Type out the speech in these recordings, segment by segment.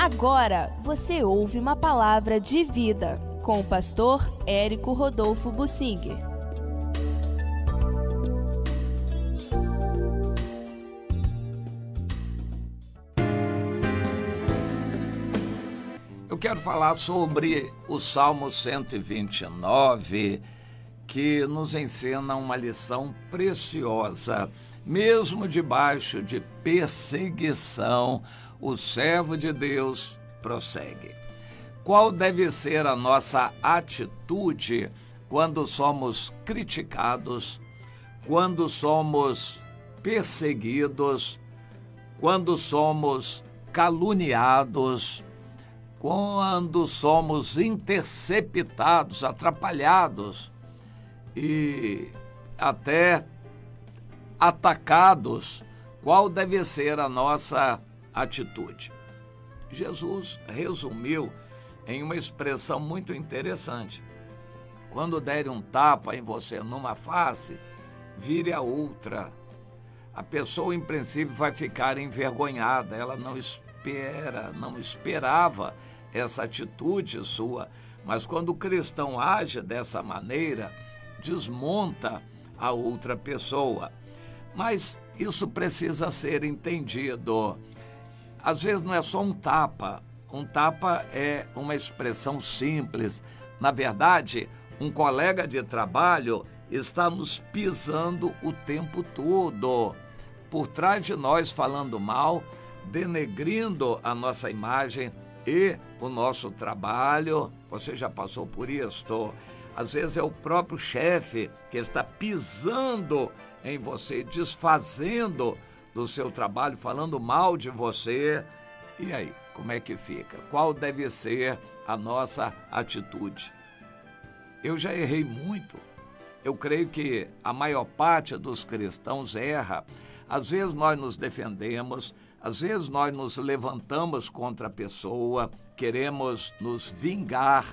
Agora você ouve uma palavra de vida com o pastor Érico Rodolfo Bussinger. Eu quero falar sobre o Salmo 129, que nos ensina uma lição preciosa. Mesmo debaixo de perseguição, o servo de Deus prossegue. Qual deve ser a nossa atitude quando somos criticados, quando somos perseguidos, quando somos caluniados, quando somos interceptados, atrapalhados e até atacados? Qual deve ser a nossa atitude? Jesus resumiu em uma expressão muito interessante. Quando derem um tapa em você numa face, vire a outra. A pessoa, em princípio, vai ficar envergonhada. Ela não esperava essa atitude sua. Mas quando o cristão age dessa maneira, desmonta a outra pessoa. Mas isso precisa ser entendido. Às vezes não é só um tapa. Um tapa é uma expressão simples. Na verdade, um colega de trabalho está nos pisando o tempo todo, por trás de nós, falando mal, denegrindo a nossa imagem e o nosso trabalho. Você já passou por isso? Às vezes é o próprio chefe que está pisando em você, desfazendo do seu trabalho, falando mal de você. E aí, como é que fica? Qual deve ser a nossa atitude? Eu já errei muito. Eu creio que a maior parte dos cristãos erra. Às vezes nós nos defendemos, às vezes nós nos levantamos contra a pessoa, queremos nos vingar.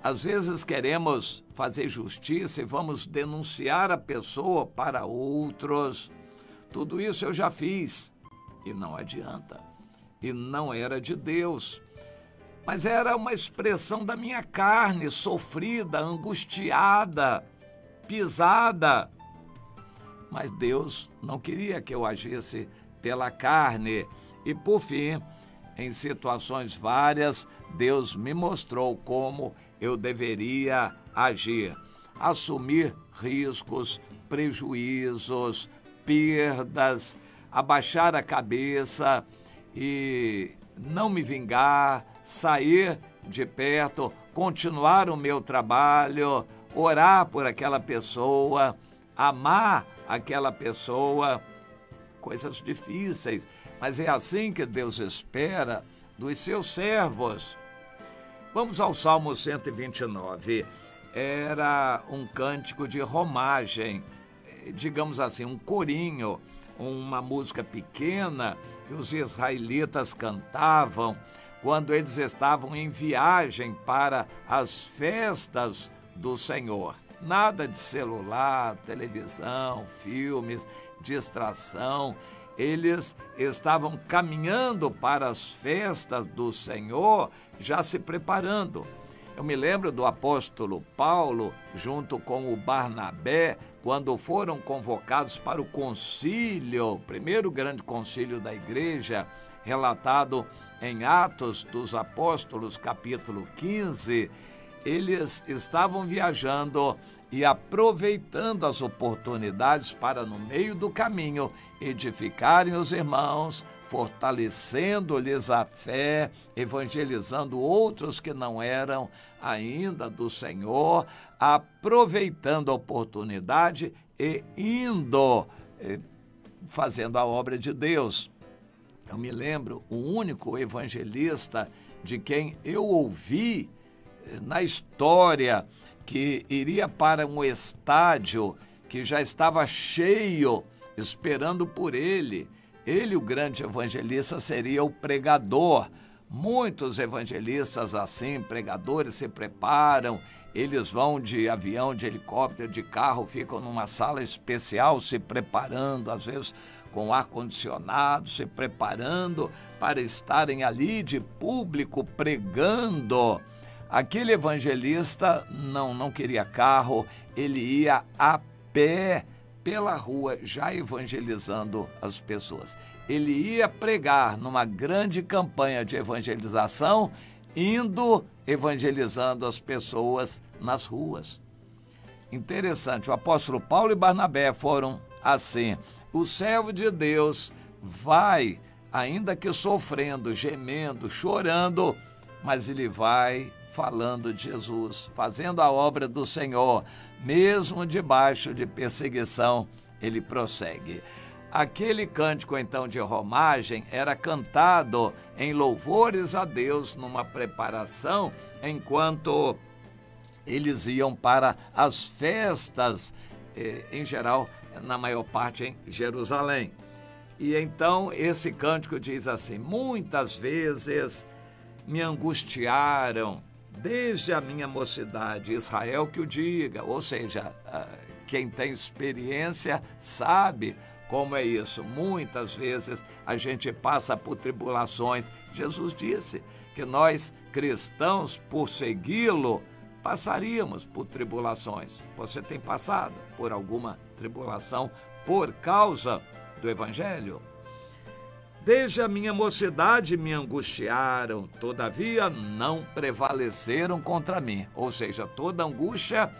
Às vezes queremos fazer justiça e vamos denunciar a pessoa para outros. Tudo isso eu já fiz e não adianta. E não era de Deus. Mas era uma expressão da minha carne, sofrida, angustiada, pisada. Mas Deus não queria que eu agisse pela carne. E por fim, em situações várias, Deus me mostrou como eu deveria agir. Assumir riscos, prejuízos, perdas, abaixar a cabeça e não me vingar, sair de perto, continuar o meu trabalho, orar por aquela pessoa, amar aquela pessoa. Coisas difíceis, mas é assim que Deus espera dos seus servos. Vamos ao Salmo 129. Era um cântico de romagem, digamos assim, um corinho, uma música pequena que os israelitas cantavam quando eles estavam em viagem para as festas do Senhor. Nada de celular, televisão, filmes, distração. Eles estavam caminhando para as festas do Senhor, já se preparando. Eu me lembro do apóstolo Paulo, junto com o Barnabé, quando foram convocados para o concílio, o primeiro grande concílio da igreja, relatado em Atos dos Apóstolos, capítulo 15, eles estavam viajando e aproveitando as oportunidades para, no meio do caminho, edificarem os irmãos, fortalecendo-lhes a fé, evangelizando outros que não eram ainda do Senhor, aproveitando a oportunidade e indo, fazendo a obra de Deus. Eu me lembro, o único evangelista de quem eu ouvi na história que iria para um estádio que já estava cheio, esperando por ele. Ele, o grande evangelista, seria o pregador. Muitos evangelistas assim, pregadores, se preparam, eles vão de avião, de helicóptero, de carro, ficam numa sala especial se preparando, às vezes com ar-condicionado, se preparando para estarem ali de público pregando. Aquele evangelista não queria carro, ele ia a pé pela rua, já evangelizando as pessoas. Ele ia pregar numa grande campanha de evangelização, indo evangelizando as pessoas nas ruas. Interessante, o apóstolo Paulo e Barnabé foram assim. O servo de Deus vai, ainda que sofrendo, gemendo, chorando, mas ele vai falando de Jesus, fazendo a obra do Senhor, mesmo debaixo de perseguição, ele prossegue. Aquele cântico, então, de romagem era cantado em louvores a Deus, numa preparação, enquanto eles iam para as festas, em geral, na maior parte em Jerusalém. E então esse cântico diz assim: muitas vezes me angustiaram desde a minha mocidade, Israel que o diga, ou seja, quem tem experiência sabe como é isso. Muitas vezes a gente passa por tribulações. Jesus disse que nós cristãos, por segui-lo, passaríamos por tribulações. Você tem passado por alguma tribulação por causa do Evangelho? Desde a minha mocidade me angustiaram, todavia não prevaleceram contra mim. Ou seja, toda angústia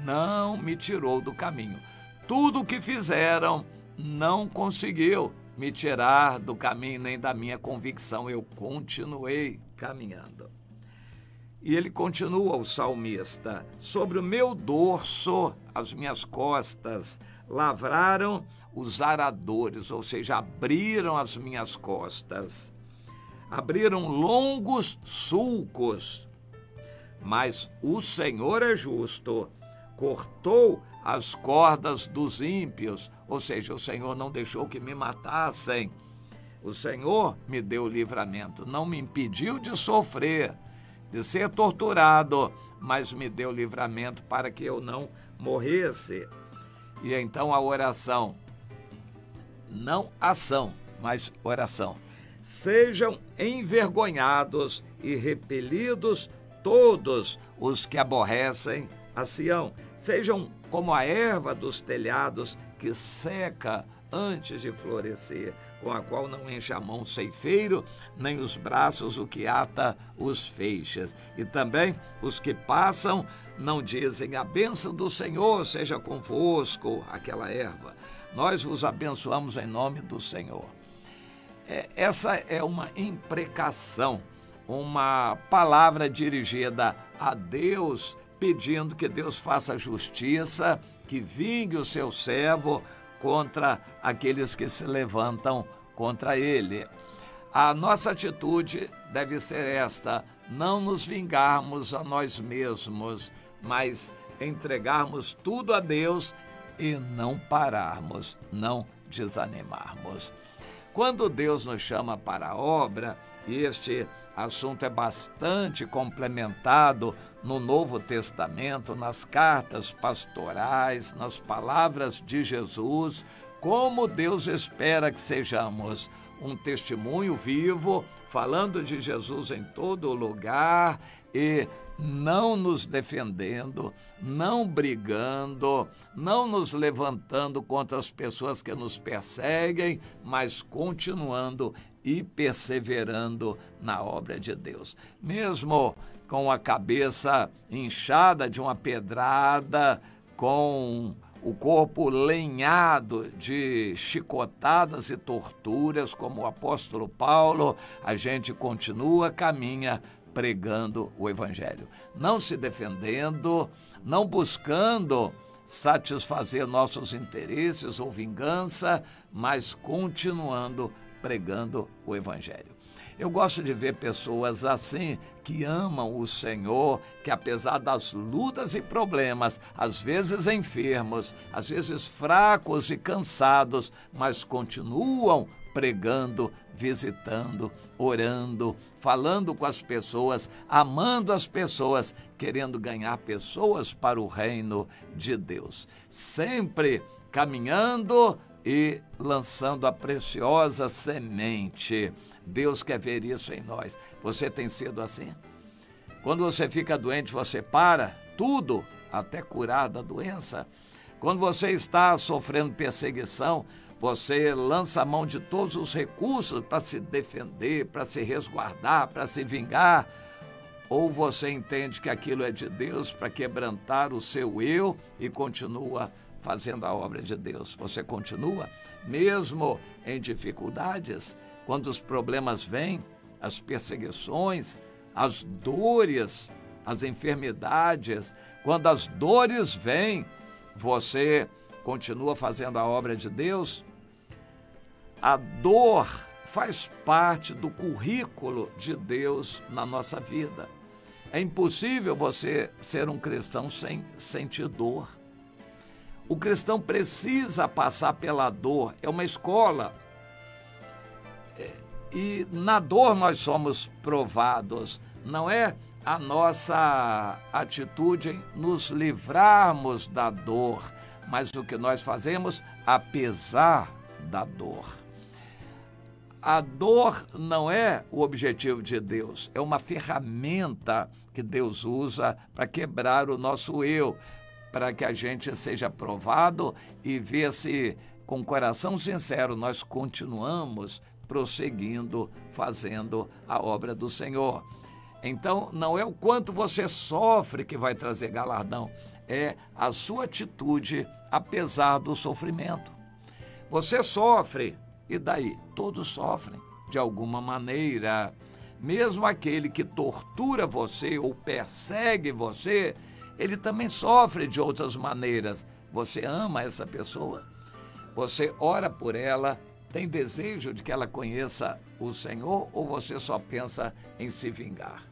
não me tirou do caminho. Tudo o que fizeram não conseguiu me tirar do caminho nem da minha convicção. Eu continuei caminhando. E ele continua, o salmista: sobre o meu dorso, as minhas costas, lavraram os aradores, ou seja, abriram as minhas costas, abriram longos sulcos, mas o Senhor é justo, cortou as cordas dos ímpios, ou seja, o Senhor não deixou que me matassem, o Senhor me deu livramento, não me impediu de sofrer, de ser torturado, mas me deu livramento para que eu não morresse. E então a oração, não ação, mas oração: sejam envergonhados e repelidos todos os que aborrecem a Sião, sejam como a erva dos telhados que seca antes de florescer, com a qual não enche a mão o ceifeiro, nem os braços o que ata os feixes. E também os que passam não dizem: a bênção do Senhor seja convosco, aquela erva. Nós vos abençoamos em nome do Senhor. Essa é uma imprecação, uma palavra dirigida a Deus, pedindo que Deus faça justiça, que vingue o seu servo contra aqueles que se levantam contra ele. A nossa atitude deve ser esta: não nos vingarmos a nós mesmos, mas entregarmos tudo a Deus e não pararmos, não desanimarmos. Quando Deus nos chama para a obra, e este assunto é bastante complementado no Novo Testamento, nas cartas pastorais, nas palavras de Jesus, como Deus espera que sejamos um testemunho vivo, falando de Jesus em todo lugar e não nos defendendo, não brigando, não nos levantando contra as pessoas que nos perseguem, mas continuando e perseverando na obra de Deus. Mesmo com a cabeça inchada de uma pedrada, com o corpo lenhado de chicotadas e torturas, como o apóstolo Paulo, a gente continua, caminha pregando o Evangelho, não se defendendo, não buscando satisfazer nossos interesses ou vingança, mas continuando pregando o Evangelho. Eu gosto de ver pessoas assim, que amam o Senhor, que apesar das lutas e problemas, às vezes enfermos, às vezes fracos e cansados, mas continuam pregando, visitando, orando, falando com as pessoas, amando as pessoas, querendo ganhar pessoas para o reino de Deus. Sempre caminhando e lançando a preciosa semente. Deus quer ver isso em nós. Você tem sido assim? Quando você fica doente, você para tudo até curar da doença. Quando você está sofrendo perseguição, você lança a mão de todos os recursos para se defender, para se resguardar, para se vingar. Ou você entende que aquilo é de Deus para quebrantar o seu eu e continua fazendo a obra de Deus. Você continua, mesmo em dificuldades, quando os problemas vêm, as perseguições, as dores, as enfermidades, quando as dores vêm, você continua fazendo a obra de Deus? A dor faz parte do currículo de Deus na nossa vida. É impossível você ser um cristão sem sentir dor. O cristão precisa passar pela dor, é uma escola. E na dor nós somos provados, não é a nossa atitude em nos livrarmos da dor, mas o que nós fazemos apesar da dor. A dor não é o objetivo de Deus, é uma ferramenta que Deus usa para quebrar o nosso eu, para que a gente seja provado e ver se, com o coração sincero, nós continuamos prosseguindo, fazendo a obra do Senhor. Então, não é o quanto você sofre que vai trazer galardão, é a sua atitude apesar do sofrimento. Você sofre, e daí? Todos sofrem de alguma maneira. Mesmo aquele que tortura você ou persegue você, ele também sofre de outras maneiras. Você ama essa pessoa? Você ora por ela? Tem desejo de que ela conheça o Senhor ou você só pensa em se vingar?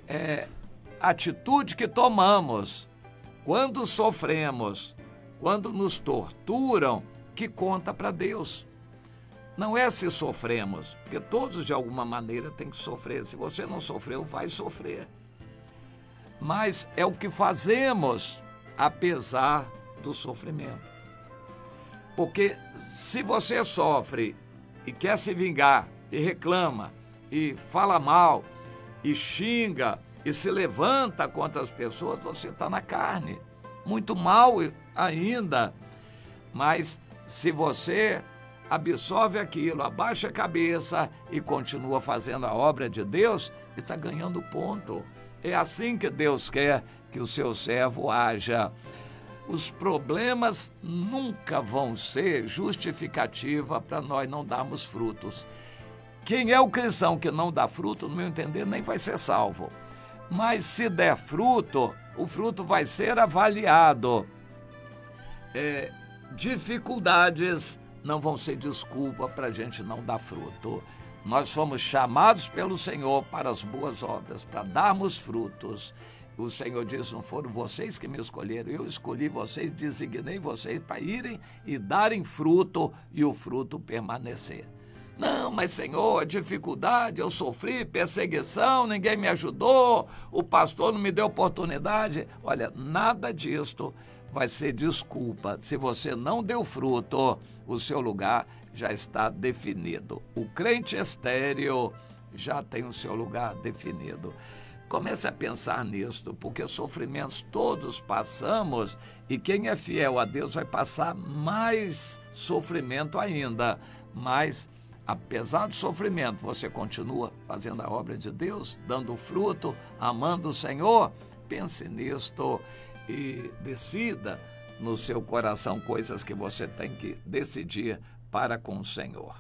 É a atitude que tomamos quando sofremos, quando nos torturam, que conta para Deus. Não é se sofremos, porque todos de alguma maneira têm que sofrer. Se você não sofreu, vai sofrer. Mas é o que fazemos apesar do sofrimento. Porque se você sofre e quer se vingar, e reclama, e fala mal, e xinga, e se levanta contra as pessoas, você está na carne. Muito mal ainda. Mas se você absorve aquilo, abaixa a cabeça e continua fazendo a obra de Deus, está ganhando ponto. É assim que Deus quer que o seu servo haja. Os problemas nunca vão ser justificativa para nós não darmos frutos. Quem é o cristão que não dá fruto, no meu entender, nem vai ser salvo. Mas se der fruto, o fruto vai ser avaliado. Dificuldades não vão ser desculpa para a gente não dar fruto. Nós fomos chamados pelo Senhor para as boas obras, para darmos frutos. O Senhor diz, não foram vocês que me escolheram, eu escolhi vocês, designei vocês para irem e darem fruto e o fruto permanecer. Não, mas Senhor, dificuldade, eu sofri, perseguição, ninguém me ajudou, o pastor não me deu oportunidade. Olha, nada disto vai ser desculpa. Se você não deu fruto, o seu lugar já está definido. O crente estéril já tem o seu lugar definido. Comece a pensar nisto, porque sofrimentos todos passamos e quem é fiel a Deus vai passar mais sofrimento ainda. Mas, apesar do sofrimento, você continua fazendo a obra de Deus, dando fruto, amando o Senhor. Pense nisto e decida no seu coração coisas que você tem que decidir para com o Senhor.